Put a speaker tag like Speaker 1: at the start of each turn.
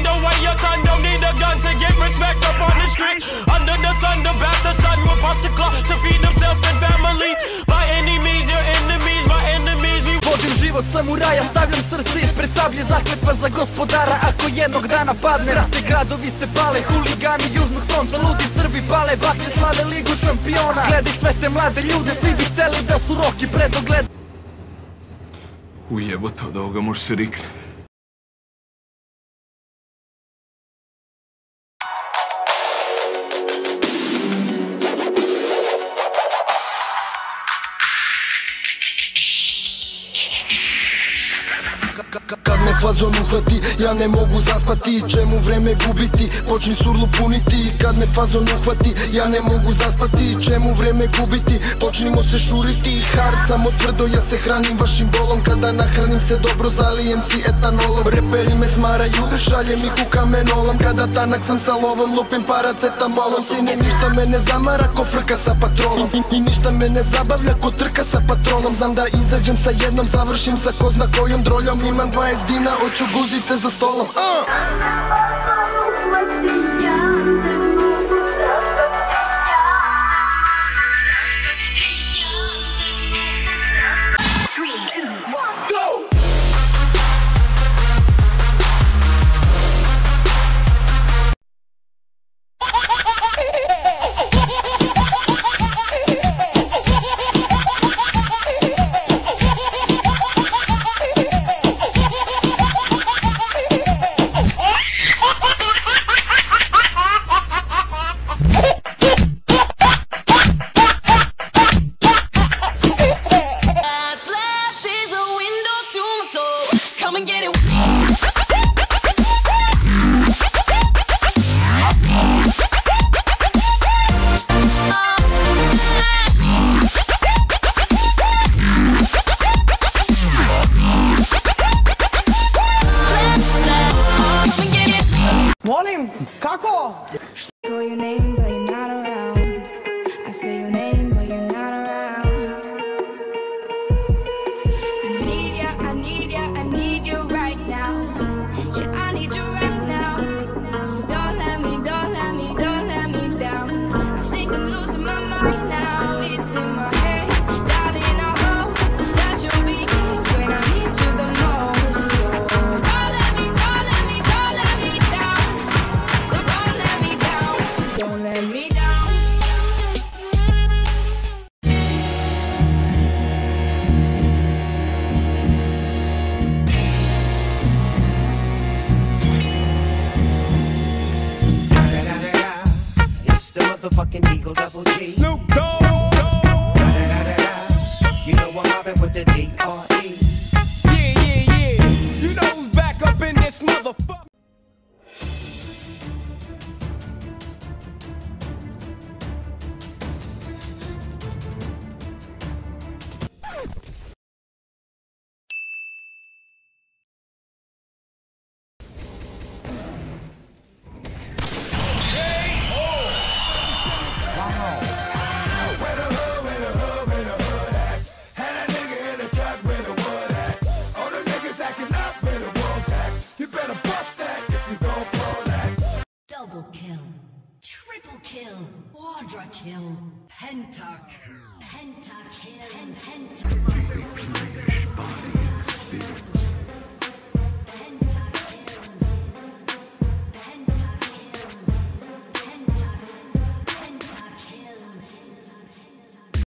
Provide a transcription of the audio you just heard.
Speaker 1: The way your son don't need a gun to get respect up on the street. Under the sun, the bastard son will pop the clock to feed himself and family. By any means, your enemies, my enemies.
Speaker 2: Vodim život samuraja, stavljam srce ispred sablje, zakletva za gospodara. Ako jednog dana padne, rate gradovi se pale, huligani južnog fronta, ludi Srbi pale, baklje slave ligu šampiona. Gledaj sve te mlade ljude, svi bi hteli da su Roki predogled.
Speaker 3: Ujebote, od ovoga može se rikne.
Speaker 4: Kad me fazon uhvati, ja ne mogu zaspati. Čemu vreme gubiti, počni surlu puniti. Kad me fazon uhvati, ja ne mogu zaspati. Čemu vreme gubiti, počnimo se šuriti. Hard samo tvrdo, ja se hranim vašim bolom. Kada nahranim se dobro, zalijem si etanolom. Reperi me smaraju, šaljem ih u kamenolom. Kada tanak sam sa lovom, lupim paracetamolom. Sine, ništa me ne zamara ko frka sa patrolom. I ništa me ne zabavlja ko trka sa patrolom. Znam da izađem sa jednom, završim sa ko zna kojom droljom. Imam 20 dina, hoću guzice za stolom.
Speaker 2: Molim, kako?
Speaker 5: Call your name, but you're not around. I say your name, but you're not around. I need ya, I need ya, I need you right now. Yeah, I need you right now. So don't let me, don't let me, don't let me down. I think I'm losing my mind now. It's in my head, darling, I hope that you'll be here when I need you the most. So don't let me, don't let me, don't let me down. Don't let me down. Don't let me down.
Speaker 6: It's the motherfucking Eagle Double G.
Speaker 1: Snoop Dogg.
Speaker 6: You know I'm mobbing with the D.R.E.
Speaker 1: Yeah, yeah, yeah. You know who's back up in this motherfucker.
Speaker 7: Double kill, triple kill, quadra kill, pentakill, pentakill, and pentakill.
Speaker 3: Body and spirit.